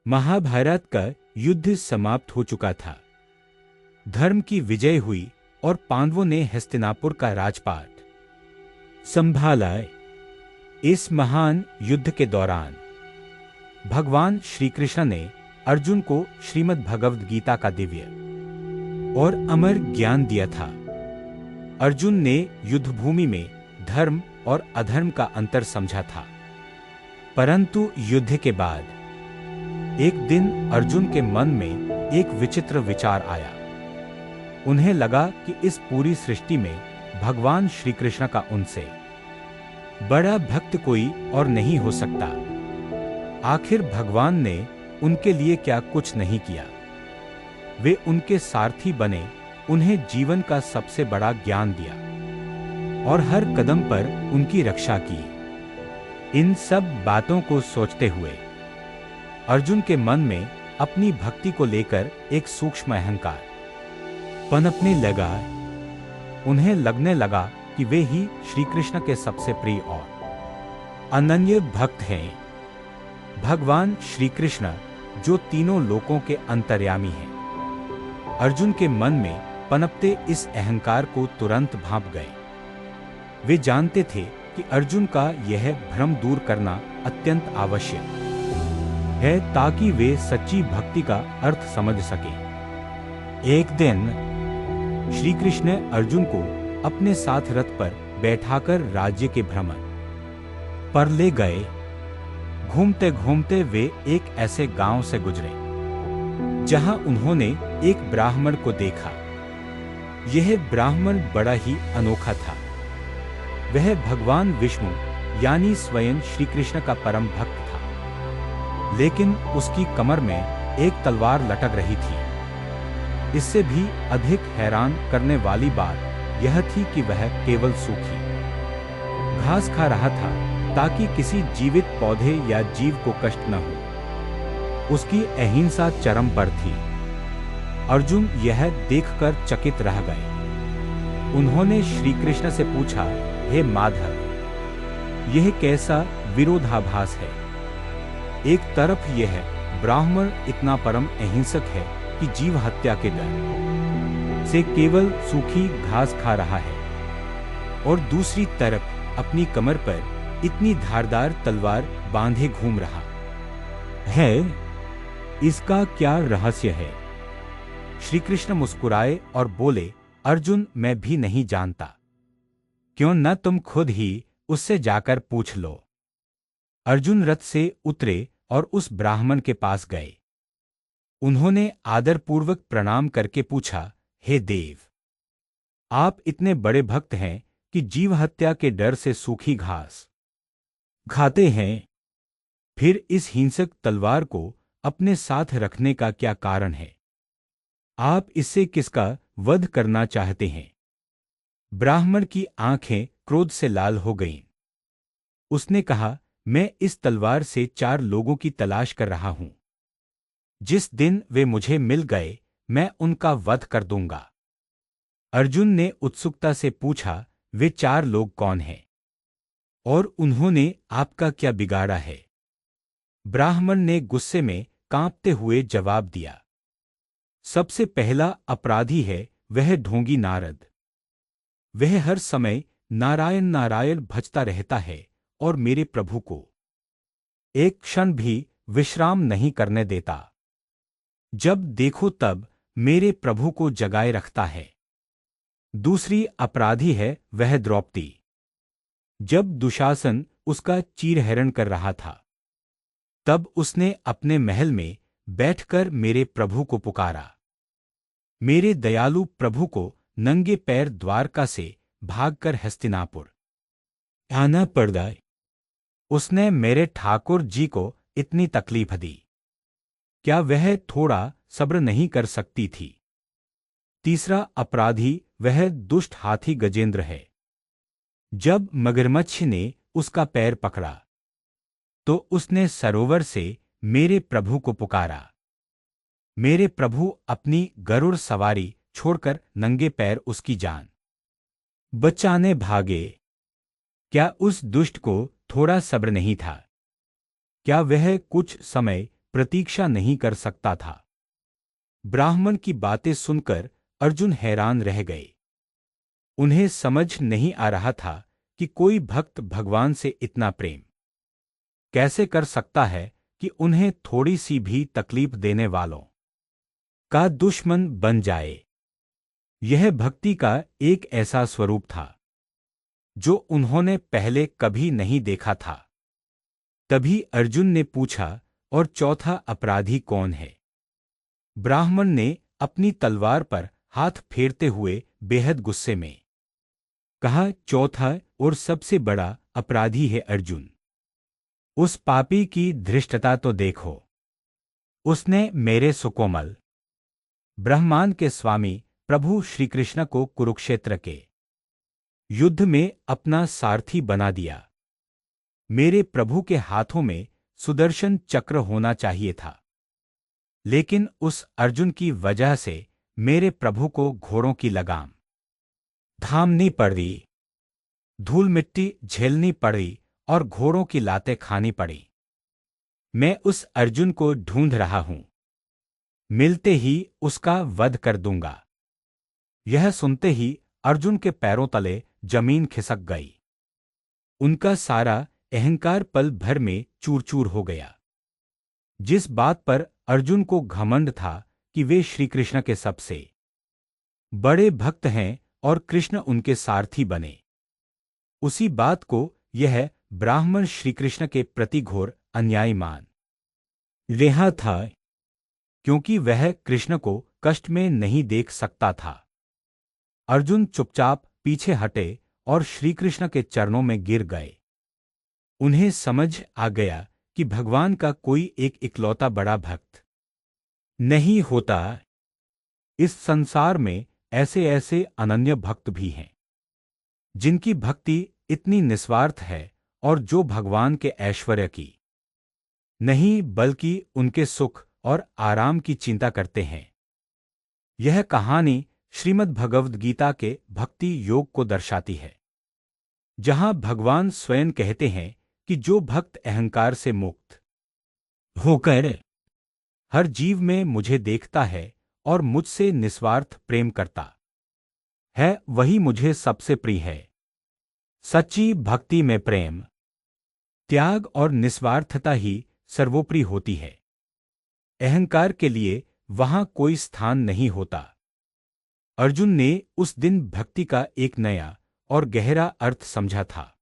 महाभारत का युद्ध समाप्त हो चुका था। धर्म की विजय हुई और पांडवों ने हस्तिनापुर का राजपाट संभाला। इस महान युद्ध के दौरान भगवान श्री कृष्ण ने अर्जुन को श्रीमद् भगवद गीता का दिव्य और अमर ज्ञान दिया था। अर्जुन ने युद्धभूमि में धर्म और अधर्म का अंतर समझा था, परंतु युद्ध के बाद एक दिन अर्जुन के मन में एक विचित्र विचार आया। उन्हें लगा कि इस पूरी सृष्टि में भगवान श्री कृष्ण का उनसे बड़ा भक्त कोई और नहीं हो सकता। आखिर भगवान ने उनके लिए क्या कुछ नहीं किया। वे उनके सारथी बने, उन्हें जीवन का सबसे बड़ा ज्ञान दिया और हर कदम पर उनकी रक्षा की। इन सब बातों को सोचते हुए अर्जुन के मन में अपनी भक्ति को लेकर एक सूक्ष्म अहंकार पनपने लगा। उन्हें लगने लगा कि वे ही श्री कृष्ण के सबसे प्रिय और अनन्य भक्त हैं। भगवान श्री कृष्ण जो तीनों लोकों के अंतर्यामी हैं। अर्जुन के मन में पनपते इस अहंकार को तुरंत भांप गए। वे जानते थे कि अर्जुन का यह भ्रम दूर करना अत्यंत आवश्यक है ताकि वे सच्ची भक्ति का अर्थ समझ सकें। एक दिन श्री कृष्ण ने अर्जुन को अपने साथ रथ पर बैठाकर राज्य के भ्रमण पर ले गए। घूमते घूमते वे एक ऐसे गांव से गुजरे जहां उन्होंने एक ब्राह्मण को देखा। यह ब्राह्मण बड़ा ही अनोखा था। वह भगवान विष्णु यानी स्वयं श्री कृष्ण का परम भक्त था, लेकिन उसकी कमर में एक तलवार लटक रही थी। इससे भी अधिक हैरान करने वाली बात यह थी कि वह केवल सूखी घास खा रहा था ताकि किसी जीवित पौधे या जीव को कष्ट न हो। उसकी अहिंसा चरम पर थी। अर्जुन यह देखकर चकित रह गए। उन्होंने श्री कृष्ण से पूछा, हे माधव, यह कैसा विरोधाभास है? एक तरफ यह ब्राह्मण इतना परम अहिंसक है कि जीव हत्या के डर से केवल सूखी घास खा रहा है, और दूसरी तरफ अपनी कमर पर इतनी धारदार तलवार बांधे घूम रहा है। इसका क्या रहस्य है? श्री कृष्ण मुस्कुराए और बोले, अर्जुन, मैं भी नहीं जानता। क्यों न तुम खुद ही उससे जाकर पूछ लो। अर्जुन रथ से उतरे और उस ब्राह्मण के पास गए। उन्होंने आदरपूर्वक प्रणाम करके पूछा, हे देव, आप इतने बड़े भक्त हैं कि जीव हत्या के डर से सूखी घास खाते हैं, फिर इस हिंसक तलवार को अपने साथ रखने का क्या कारण है? आप इससे किसका वध करना चाहते हैं? ब्राह्मण की आंखें क्रोध से लाल हो गईं। उसने कहा, मैं इस तलवार से 4 लोगों की तलाश कर रहा हूं। जिस दिन वे मुझे मिल गए, मैं उनका वध कर दूंगा। अर्जुन ने उत्सुकता से पूछा, वे 4 लोग कौन हैं? और उन्होंने आपका क्या बिगाड़ा है? ब्राह्मण ने गुस्से में कांपते हुए जवाब दिया, सबसे पहला अपराधी है वह ढोंगी नारद। वह हर समय नारायण नारायण भजता रहता है और मेरे प्रभु को एक क्षण भी विश्राम नहीं करने देता। जब देखो तब मेरे प्रभु को जगाए रखता है। दूसरी अपराधी है वह द्रौपदी। जब दुशासन उसका चीरहरण कर रहा था, तब उसने अपने महल में बैठकर मेरे प्रभु को पुकारा। मेरे दयालु प्रभु को नंगे पैर द्वारका से भागकर हस्तिनापुर आना पड़ा। उसने मेरे ठाकुर जी को इतनी तकलीफ दी। क्या वह थोड़ा सब्र नहीं कर सकती थी? तीसरा अपराधी वह दुष्ट हाथी गजेंद्र है। जब मगरमच्छ ने उसका पैर पकड़ा, तो उसने सरोवर से मेरे प्रभु को पुकारा। मेरे प्रभु अपनी गरुड़ सवारी छोड़कर नंगे पैर उसकी जान बचाने भागे। क्या उस दुष्ट को थोड़ा सब्र नहीं था? क्या वह कुछ समय प्रतीक्षा नहीं कर सकता था। ब्राह्मण की बातें सुनकर अर्जुन हैरान रह गए। उन्हें समझ नहीं आ रहा था कि कोई भक्त भगवान से इतना प्रेम कैसे कर सकता है कि उन्हें थोड़ी सी भी तकलीफ देने वालों का दुश्मन बन जाए। यह भक्ति का एक ऐसा स्वरूप था जो उन्होंने पहले कभी नहीं देखा था। तभी अर्जुन ने पूछा, और चौथा अपराधी कौन है? ब्राह्मण ने अपनी तलवार पर हाथ फेरते हुए बेहद गुस्से में कहा, चौथा और सबसे बड़ा अपराधी है अर्जुन। उस पापी की धृष्टता तो देखो। उसने मेरे सुकोमल ब्रह्मांड के स्वामी प्रभु श्रीकृष्ण को कुरुक्षेत्र के युद्ध में अपना सारथी बना दिया। मेरे प्रभु के हाथों में सुदर्शन चक्र होना चाहिए था, लेकिन उस अर्जुन की वजह से मेरे प्रभु को घोड़ों की लगाम थामनी पड़ी, धूल मिट्टी झेलनी पड़ी और घोड़ों की लातें खानी पड़ी। मैं उस अर्जुन को ढूंढ रहा हूं, मिलते ही उसका वध कर दूंगा। यह सुनते ही अर्जुन के पैरों तले जमीन खिसक गई। उनका सारा अहंकार पल भर में चूर-चूर हो गया। जिस बात पर अर्जुन को घमंड था कि वे श्रीकृष्ण के सबसे बड़े भक्त हैं और कृष्ण उनके सारथी बने, उसी बात को यह ब्राह्मण श्रीकृष्ण के प्रति घोर अन्याय मान रहा था, क्योंकि वह कृष्ण को कष्ट में नहीं देख सकता था। अर्जुन चुपचाप पीछे हटे और श्रीकृष्ण के चरणों में गिर गए। उन्हें समझ आ गया कि भगवान का कोई एक इकलौता बड़ा भक्त नहीं होता। इस संसार में ऐसे ऐसे अनन्य भक्त भी हैं जिनकी भक्ति इतनी निस्वार्थ है और जो भगवान के ऐश्वर्य की नहीं बल्कि उनके सुख और आराम की चिंता करते हैं। यह कहानी श्रीमद् भगवद गीता के भक्ति योग को दर्शाती है, जहां भगवान स्वयं कहते हैं कि जो भक्त अहंकार से मुक्त होकर हर जीव में मुझे देखता है और मुझसे निस्वार्थ प्रेम करता है, वही मुझे सबसे प्रिय है। सच्ची भक्ति में प्रेम, त्याग और निस्वार्थता ही सर्वोपरि होती है। अहंकार के लिए वहां कोई स्थान नहीं होता। अर्जुन ने उस दिन भक्ति का एक नया और गहरा अर्थ समझा था।